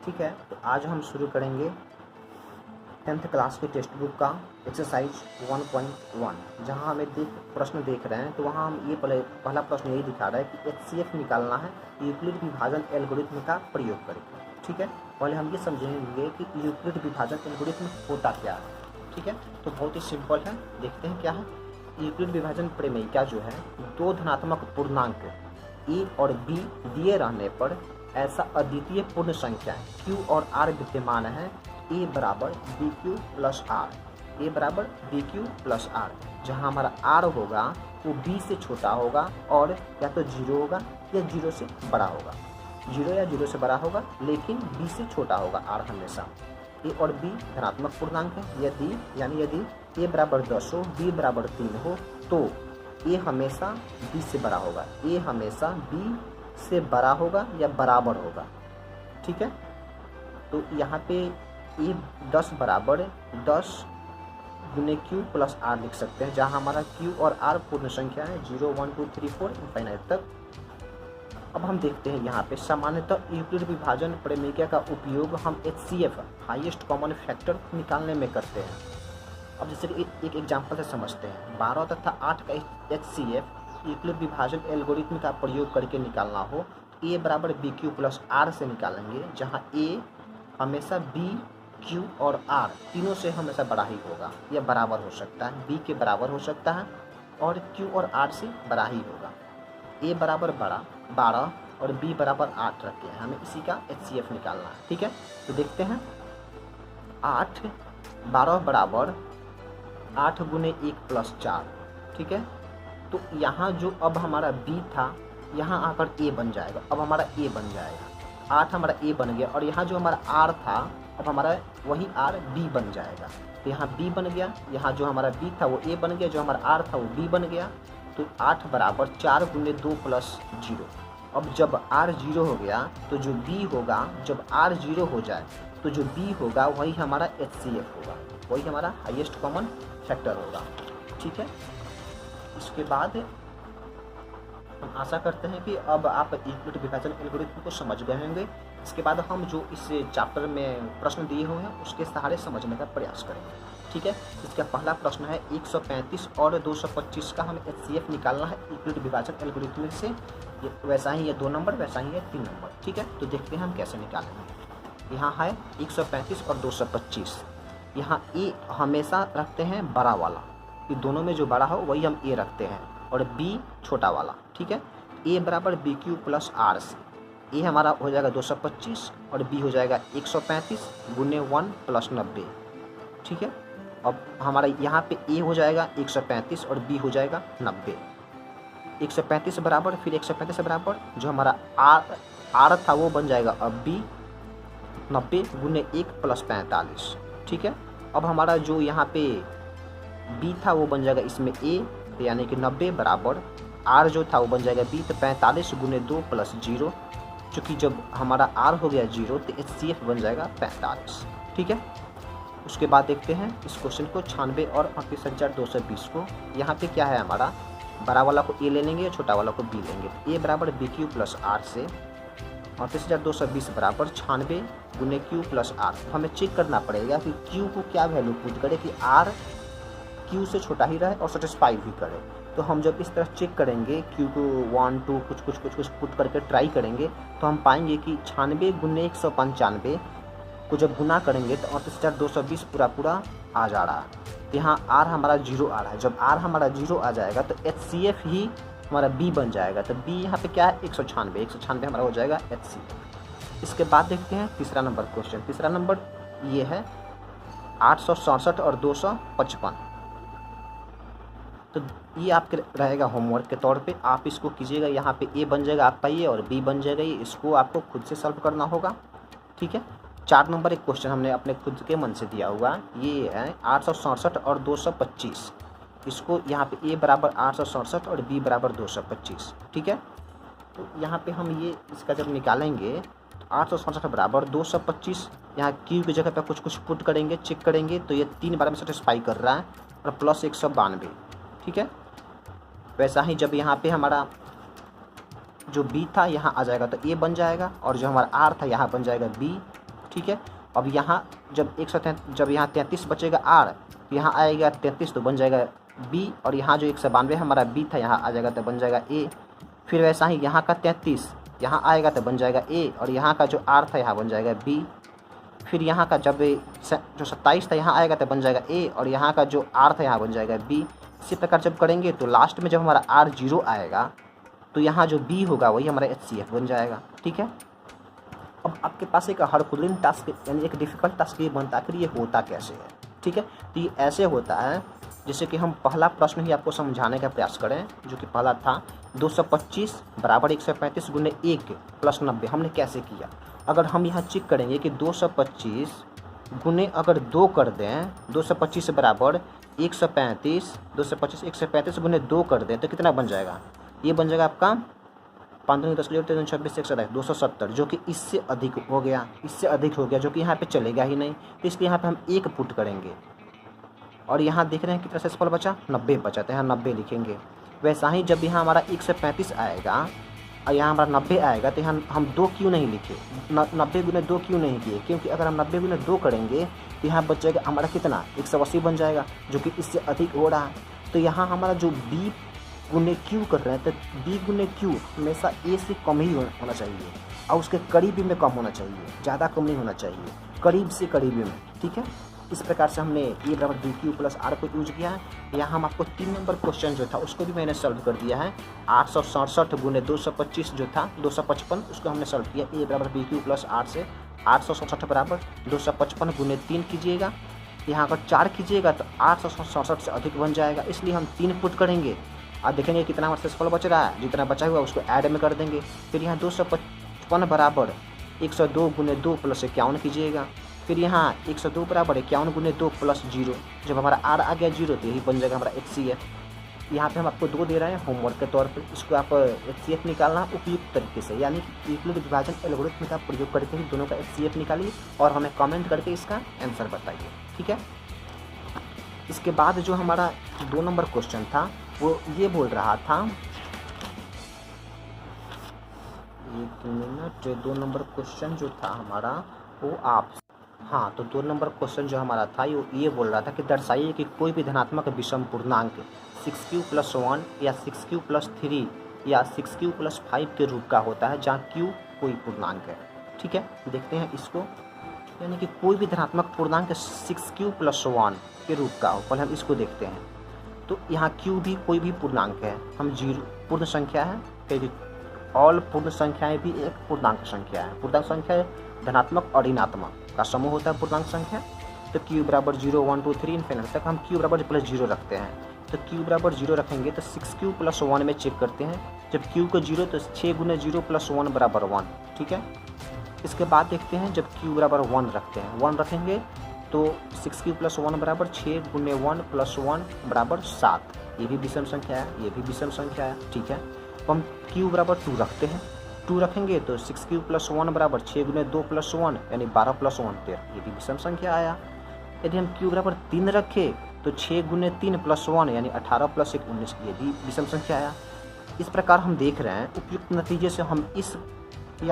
ठीक है, तो आज हम शुरू करेंगे 10th क्लास की टेक्स्ट बुक का एक्सरसाइज 1.1। जहाँ हमें प्रश्न देख रहे हैं तो वहाँ हम ये पहला प्रश्न यही दिखा रहा है कि HCF निकालना है यूक्लिड विभाजन एल्गोरिथम का प्रयोग करके। ठीक है, पहले हम ये समझेंगे कि यूक्लिड विभाजन एल्गोरिथम होता क्या है। ठीक है, तो बहुत ही सिंपल है, देखते हैं क्या है। यूक्लिड विभाजन प्रमेय का जो है दो धनात्मक पूर्णांक ए और बी दिए रहने पर ऐसा अद्वितीय पूर्ण संख्या Q और R विद्यमान है A बराबर बी क्यू प्लस आर, ए बराबर बी क्यू प्लस आर, जहाँ हमारा R होगा वो B से छोटा होगा और या तो 0 होगा या 0 से बड़ा होगा, 0 या 0 से बड़ा होगा लेकिन B से छोटा होगा R हमेशा। A और B धनात्मक पूर्णांक है, यदि A बराबर 10 हो, B बराबर 3 हो तो A हमेशा B से बड़ा होगा, A हमेशा B से बड़ा होगा या बराबर होगा। ठीक है, तो यहाँ पे ए 10 बराबर 10 गुने Q प्लस R लिख सकते हैं, जहाँ हमारा Q और R पूर्ण संख्या है 0 1 2 3 4 इनफाइनाइट तक। अब हम देखते हैं यहाँ पे सामान्यतः यूक्लिड विभाजन प्रमेय का उपयोग हम HCF हाईएस्ट कॉमन फैक्टर निकालने में करते हैं। अब जैसे एक एग्जाम्पल से समझते हैं, 12 तथा 8 का HCF यूक्लिड विभाजन एल्गोरिथम का प्रयोग करके निकालना हो, A बराबर बी क्यू प्लस आर से निकालेंगे, जहाँ A हमेशा B, Q और R तीनों से हमेशा बड़ा ही होगा या बराबर हो सकता है, B के बराबर हो सकता है और Q और R से बड़ा ही होगा। A बराबर 12 और B बराबर 8 रखते हैं, हमें इसी का HCF निकालना है। ठीक है, तो देखते हैं 12 बराबर 8 गुने 1 प्लस 4। ठीक है, तो यहाँ जो अब हमारा B था यहाँ आकर A बन जाएगा, अब हमारा A बन जाएगा, 8 हमारा A बन गया और यहाँ जो हमारा R था अब हमारा वही R B बन जाएगा। तो यहाँ B बन गया, यहाँ जो हमारा B था वो A बन गया, जो हमारा R था वो B बन गया। तो 8 बराबर 4 गुने 2 प्लस 0। अब जब R 0 हो गया तो जो B होगा, जब R 0 हो जाए तो जो B होगा वही हमारा HCF होगा, वही हमारा हाईएस्ट कॉमन फैक्टर होगा। ठीक है, इसके बाद हम आशा करते हैं कि अब आप यूक्लिड विभाजन एल्गोरिथम को समझ गए होंगे। इसके बाद हम जो इस चैप्टर में प्रश्न दिए हुए हैं उसके सहारे समझने का प्रयास करेंगे। ठीक है, इसका पहला प्रश्न है 135 और 225 का हमें HCF निकालना है यूक्लिड विभाजन एल्गोरिथम से। वैसा ही है 2 नंबर, वैसा ही है 3 नंबर। ठीक है, तो देखते हैं हम कैसे निकालेंगे। यहाँ है 135 और 225, यहाँ A हमेशा रखते हैं बड़ा वाला, ये दोनों में जो बड़ा हो वही हम A रखते हैं और B छोटा वाला। ठीक है, A बराबर बी क्यू प्लस आर से A हमारा हो जाएगा 225 और B हो जाएगा 135 गुने 1 प्लस 90। ठीक है, अब हमारा यहाँ पे A हो जाएगा 135 और B हो जाएगा 90। 135 बराबर फिर 135 बराबर जो हमारा R था वो बन जाएगा अब B 90 गुने 1 प्लस 45। ठीक है, अब हमारा जो यहाँ पे B था वो बन जाएगा इसमें A, यानी कि 90 बराबर R जो था वो बन जाएगा B, तो 45 गुने 2 प्लस 0। चूँकि जब हमारा R हो गया 0 तो HCF बन जाएगा 45। ठीक है, उसके बाद देखते हैं इस क्वेश्चन को 96 और 38,220 को। यहाँ पे क्या है, हमारा बड़ा वाला को A ले लेंगे, छोटा वाला को B लेंगे। A बराबर बी क्यू प्लस आर से 38,220 बराबर 96 गुने Q प्लस आर। हमें चेक करना पड़ेगा कि Q को क्या वैल्यू पुट करे कि R Q से छोटा ही रहे और सेटिस्फाई भी करे। तो हम जब इस तरह चेक करेंगे Q को 1 2 कुछ पुट करके ट्राई करेंगे तो हम पाएंगे कि 96 गुने 195 को जब गुना करेंगे तो 38,220 पूरा आ जा रहा है। तो यहाँ R हमारा 0 आ रहा है, जब R हमारा 0 आ जाएगा तो HCF ही हमारा B बन जाएगा। तो B यहाँ पे क्या है 196 हमारा हो जाएगा HCF। इसके बाद देखते हैं तीसरा नंबर क्वेश्चन। तीसरा नंबर ये है 867 और 255। तो ये आपके रहेगा होमवर्क के तौर पे, आप इसको कीजिएगा। यहाँ पे A बन जाएगा आपका ये और B बन जाएगा ये, इसको आपको खुद से सॉल्व करना होगा। ठीक है, 4 नंबर एक क्वेश्चन हमने अपने खुद के मन से दिया हुआ, ये है 867 और 225। इसको यहाँ पे A बराबर 867 और B बराबर 225। ठीक है, तो यहाँ पे हम ये इसका जब निकालेंगे तो 867 बराबर 225, यहाँ Q की जगह पे कुछ पुट करेंगे, चेक करेंगे तो ये 3 बार में सेटिस्फाई कर रहा है और प्लस 192। ठीक है, वैसा ही जब यहाँ पे हमारा जो B था यहाँ आ जाएगा तो A बन जाएगा और जो हमारा R था यहाँ बन जाएगा B ठीक है। अब यहाँ जब जब यहाँ 33 बचेगा आर, तो यहाँ आएगा 33 तो बन जाएगा बी, और यहाँ जो 192 हमारा बी था यहाँ आ जाएगा तो बन जाएगा ए। फिर वैसा ही यहाँ का 33 यहाँ आएगा तो बन जाएगा ए, और यहाँ का जो आर था यहाँ बन जाएगा बी। फिर यहाँ का जब जो 27 था यहाँ आएगा तो बन जाएगा ए, और यहाँ का जो आर था यहाँ बन जाएगा बी। इसी प्रकार जब करेंगे तो लास्ट में जब हमारा आर 0 आएगा तो यहाँ जो बी होगा वही हमारा HCF बन जाएगा, ठीक है। अब आपके पास एक हरकुलिन टास्क यानी एक डिफ़िकल्ट टास्क ये बनता है कि ये होता कैसे है, ठीक है। तो ये ऐसे होता है जैसे कि हम पहला प्रश्न ही आपको समझाने का प्रयास करें, जो कि पहला था 225 बराबर 135 गुने 1 प्लस 90। हमने कैसे किया, अगर हम यहाँ चेक करेंगे कि 225 गुने अगर 2 कर दें, 225 बराबर 135, 225 135 गुने 2 कर दें तो कितना बन जाएगा, ये बन जाएगा आपका 5 10 26 127 270, जो कि इससे अधिक हो गया, इससे अधिक हो गया, जो कि यहाँ पे चलेगा ही नहीं। तो इसलिए यहाँ पे हम 1 पुट करेंगे, और यहाँ देख रहे हैं कितना शेषफल बचा, 90 बचा, तो यहाँ 90 लिखेंगे। वैसा ही जब यहाँ हमारा 135 आएगा और यहाँ हमारा 90 आएगा तो यहाँ हम 2 क्यों नहीं लिखे, 90 गुने 2 क्यों नहीं किए, क्योंकि अगर हम 90 गुने 2 करेंगे तो यहाँ बच जाएगा हमारा कितना 180 बन जाएगा, जो कि इससे अधिक हो रहा है। तो यहाँ हमारा जो बी गुने क्यू कर रहे हैं तो बी गुने क्यू हमेशा ए से कम ही होना चाहिए, और उसके करीबी में कम होना चाहिए, ज़्यादा कम नहीं होना चाहिए, करीब से करीबी में, ठीक है। इस प्रकार से हमने ए बराबर बी क्यू प्लस आर को यूज किया है। यहाँ हम आपको 3 नंबर क्वेश्चन जो था उसको भी मैंने सॉल्व कर दिया है। 867 गुने 225 जो था 255 उसको हमने सॉल्व किया। ए बराबर बी क्यू प्लस आर से 867 बराबर 255 गुने 3 कीजिएगा, यहाँ अगर 4 कीजिएगा तो 867 से अधिक बन जाएगा, इसलिए हम 3 पुट करेंगे और देखेंगे कितना हमारा शेषफल बच रहा है, जितना बचा हुआ उसको ऐड में कर देंगे। फिर यहाँ 255 बराबर 102 गुने 2 प्लस 51 कीजिएगा, फिर यहाँ 102 बराबर 51 गुने 2 प्लस 0, जब हमारा आर आ गया 0 तो यही बन जाएगा हमारा HCF। यहाँ पे हम आपको 2 दे रहे हैं होमवर्क के तौर पे, इसको आप HCF निकालना उपयुक्त तरीके से, यानी यूक्लिड विभाजन एल्गोरिथम का प्रयोग करके ही दोनों का HCF निकालिए और हमें कमेंट करके इसका आंसर बताइए, ठीक है। इसके बाद जो हमारा 2 नंबर क्वेश्चन था वो ये बोल रहा था, 1 मिनट, 2 नंबर क्वेश्चन जो था हमारा वो आप, हाँ, तो 2 नंबर क्वेश्चन जो हमारा था ये बोल रहा था कि दर्शाइए कि कोई भी धनात्मक विषम पूर्णांक 6q + 1 या 6q + 3 या 6q + 5 के रूप का होता है, जहाँ q कोई पूर्णांक है, ठीक है। देखते हैं इसको, यानी कि कोई भी धनात्मक पूर्णांक 6q + 1 के रूप का हो। पहले हम इसको देखते हैं। तो यहाँ q भी कोई भी पूर्णांक है, हम 0 पूर्ण संख्या है, क्योंकि ऑल पूर्ण संख्याएं भी एक पूर्णांक संख्या है। पूर्णांक संख्या धनात्मक और ऋणात्मक का समूह होता है पूर्णांक संख्या। तो q बराबर 0 1 2 3 इन्फिनिटी तक हम q बराबर +0 रखते हैं। तो q बराबर 0 रखेंगे तो 6q + 1 में चेक करते हैं, जब q को 0 तो 6 गुने 0 + 1 बराबर 1, ठीक है। इसके बाद देखते हैं जब q बराबर 1 रखते हैं, 1 रखेंगे तो 6q + 1 बराबर 6 गुने 1 + 1 बराबर 7, ये भी विषम संख्या है, ये भी विषम संख्या है, ठीक है। तो हम q बराबर 2 रखते हैं, 2 रखेंगे तो 6q + 1 बराबर 6 गुने 2 + 1 यानी 12 + 1 13, ये भी विषम संख्या आया। यदि हम q बराबर 3 रखें तो 6 गुने 3 + 1 यानी 18 + 1 19, ये भी विषम संख्या आया। इस प्रकार हम देख रहे हैं उपयुक्त नतीजे से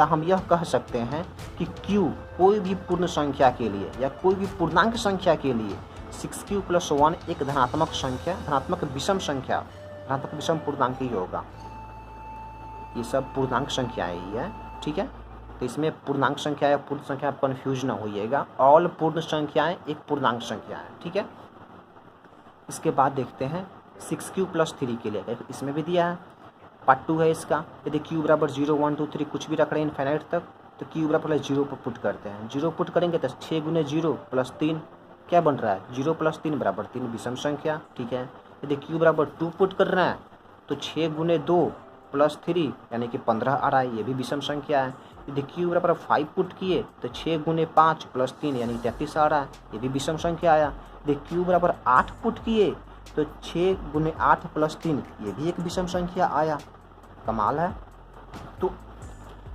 हम यह कह सकते हैं कि q कोई भी पूर्ण संख्या के लिए या कोई भी पूर्णांक संख्या के लिए 6q + 1 एक धनात्मक संख्या, धनात्मक विषम संख्या, धनात्मक विषम पूर्णांक ही होगा। ये सब पूर्णांक संख्याएं ही है, ठीक है। तो इसमें पूर्णांक संख्या या पूर्ण संख्या आप कन्फ्यूज ना होइएगा, ऑल पूर्ण संख्याएं एक पूर्णांक संख्या है, ठीक है। इसके बाद देखते हैं 6q + 3 के लिए, इसमें भी दिया है, पार्ट 2 है इसका। यदि q बराबर 0 1 2 3 कुछ भी रख रहे हैं इनफाइनाइट तक, तो q बराबर 0 पर पुट करते हैं। 0 पुट करेंगे तो 6 गुने 0 + 3 क्या बन रहा है, 0 + 3 बराबर 3, विषम संख्या, ठीक है। यदि q बराबर 2 पुट कर रहे हैं तो 6 गुने 2 + 3 यानी कि 15 आ रहा है, ये भी विषम संख्या है। यदि q बराबर 5 पुट किए तो 6 गुने 5 + 3 यानी 33 आ रहा है, ये भी विषम संख्या आया। यदि q बराबर 8 पुट किए तो 6 गुने 8 + 3 ये भी एक विषम संख्या आया। कमाल है। तो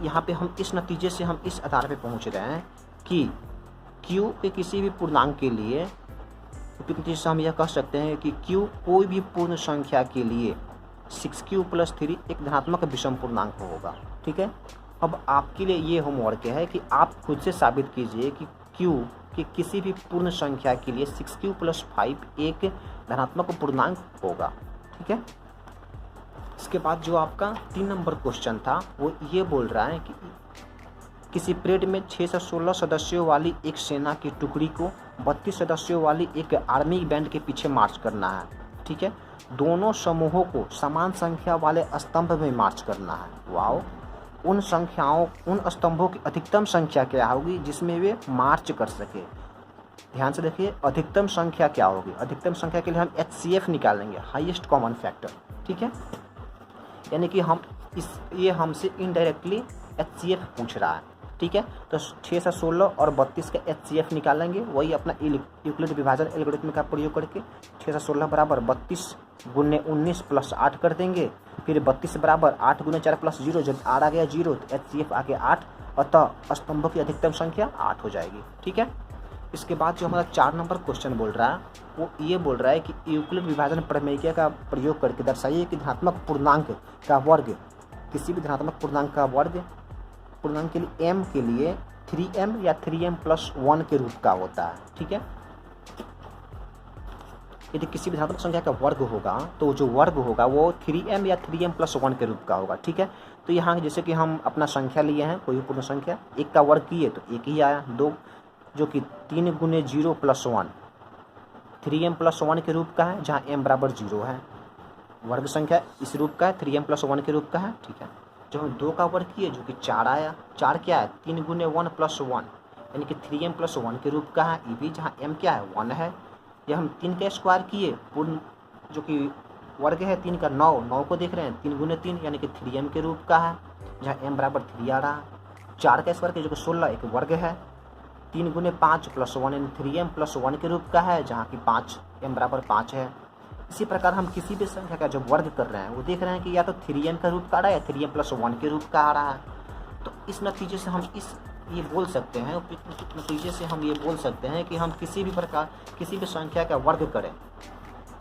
यहाँ पे हम इस नतीजे से हम इस आधार पे पहुँच रहे हैं कि q के किसी भी पूर्णांक के लिए उपयुक्त नतीजे से हम यह कह सकते हैं कि q कोई भी पूर्ण संख्या के लिए 6q + 3 एक धनात्मक विषम पूर्णांक होगा, ठीक है। अब आपके लिए ये होमवर्क है कि आप खुद से साबित कीजिए कि क्यू कि किसी भी पूर्ण संख्या के लिए 6q + 5 एक धनात्मक पूर्णांक होगा। ठीक है। इसके बाद जो आपका 3 नंबर क्वेश्चन था वो ये बोल रहा है कि किसी परेड में 6 से 16 सदस्यों वाली एक सेना की टुकड़ी को 32 सदस्यों वाली एक आर्मी बैंड के पीछे मार्च करना है। ठीक है। दोनों समूहों को समान संख्या वाले स्तंभ में मार्च करना है। वाओ। उन स्तंभों की अधिकतम संख्या क्या होगी जिसमें वे मार्च कर सके। ध्यान से देखिए, अधिकतम संख्या क्या होगी। अधिकतम संख्या के लिए हम HCF निकालेंगे, हाईएस्ट कॉमन फैक्टर। ठीक है। यानी कि ये हमसे इनडायरेक्टली HCF पूछ रहा है। ठीक है। तो 6 से 16 और 32 का HCF निकालेंगे, वही अपना यूक्लिड विभाजन एल्गोरिथम का प्रयोग करके 6 से 16 बराबर 32 गुने 19 + 8 कर देंगे। फिर 32 बराबर 8 गुने 4 + 0, जब R आ गया 0 तो HCF आ गया 8, अतः स्तंभों की अधिकतम संख्या 8 हो जाएगी। ठीक है। इसके बाद जो हमारा 4 नंबर क्वेश्चन बोल रहा है वो ये बोल रहा है कि यूक्लिड विभाजन प्रमेय का प्रयोग करके दर्शाइए कि धनात्मक पूर्णांक का वर्ग, किसी भी धनात्मक पूर्णांक का वर्ग पूर्णांक के लिए m के लिए 3m या 3m + 1 के रूप का होता है। ठीक है। यदि किसी भी धनात्मक संख्या का वर्ग होगा तो जो वर्ग होगा वो 3m या 3m + 1 के रूप का होगा। ठीक है। तो यहाँ जैसे कि हम अपना संख्या लिए हैं, कोई भी पूर्ण संख्या, 1 का वर्ग किए तो 1 ही आया। 2 जो कि 3 गुने 0 + 1 3m + 1 के रूप का है, जहाँ m बराबर 0 है। वर्ग संख्या इस रूप का है, 3m + 1 के रूप का है। ठीक है। जब हम 2 का वर्ग किए जो कि 4 आया। 4 क्या है, 3 गुने 1 + 1 यानी कि 3m + 1 के रूप का है। ये भी जहाँ m क्या है 1 है। या हम 3 का स्क्वायर किए, पूर्ण जो कि वर्ग है 3 का 9 को देख रहे हैं, 3 गुने 3 यानी कि 3m के रूप का है, जहाँ m बराबर 3 आ रहा। 4 का स्क्वायर किए जो कि 16 एक वर्ग है। 3 गुने 5 + 1 यानी 3m + 1 के रूप का है, जहाँ की 5m बराबर 5 है। इसी प्रकार हम किसी भी संख्या का जब वर्ग कर रहे हैं वो देख रहे हैं कि या तो 3m का रूप का आ रहा है या 3m + 1 के रूप का आ रहा है। तो इस नतीजे से हम ये बोल सकते हैं, नतीजे से हम ये बोल सकते हैं कि हम किसी भी संख्या का वर्ग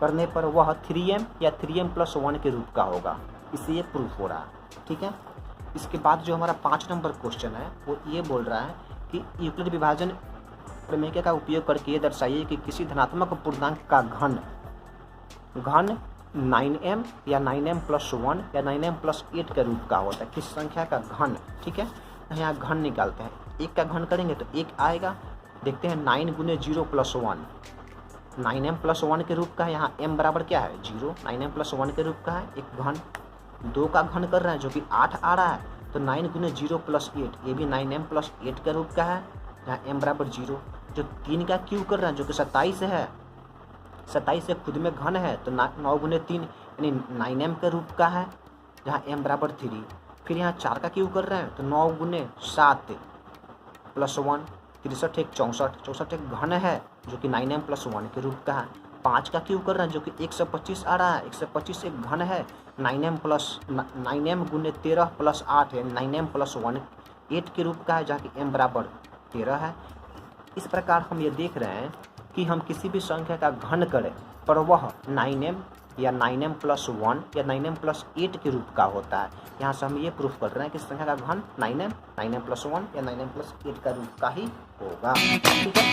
करने पर वह 3m या 3m + 1 के रूप का होगा। इससे ये प्रूफ हो रहा है। ठीक है। इसके बाद जो हमारा 5 नंबर क्वेश्चन है वो ये बोल रहा है कि यूक्लिड विभाजन प्रमेय का उपयोग करके ये दर्शाइए कि किसी धनात्मक पूर्णांक का घन 9m या 9m + 1 या 9m + 8 के रूप का होता है। किस संख्या का घन। ठीक है। यहाँ घन निकालते हैं, 1 का घन करेंगे तो 1 आएगा। देखते हैं 9 गुने 0 + 1 9m + 1 के रूप का है। यहाँ m बराबर क्या है 0, 9m + 1 के रूप का है एक घन। 2 का घन कर रहे हैं जो कि 8 आ रहा है, तो 9 गुने 0 + 8 ये भी 9m + 8 के रूप का है, जहाँ m बराबर 0। जो 3 का क्यू कर रहे हैं जो कि 27 है, 27 से खुद में घन है, तो 9 गुने 3 यानी 9m के रूप का है, जहाँ m बराबर 3। फिर यहाँ 4 का क्यू कर रहे हैं तो 9 गुने 7 + 1 63 एक 64 एक घन है जो कि 9m + 1 के रूप का है। 5 का क्यू कर रहे हैं जो कि 125 आ रहा है, 125 एक घन है, 9m गुने 13 + 8 है, 9m + 1 8 के रूप का है, जहाँ की m बराबर 13 है। इस प्रकार हम ये देख रहे हैं कि हम किसी भी संख्या का घन करें पर वह 9m या 9m + 1 या 9m + 8 के रूप का होता है। यहाँ से हम ये प्रूफ कर रहे हैं कि संख्या का घन 9m, 9m + 1 या 9m + 8 का रूप का ही होगा। ठीक है।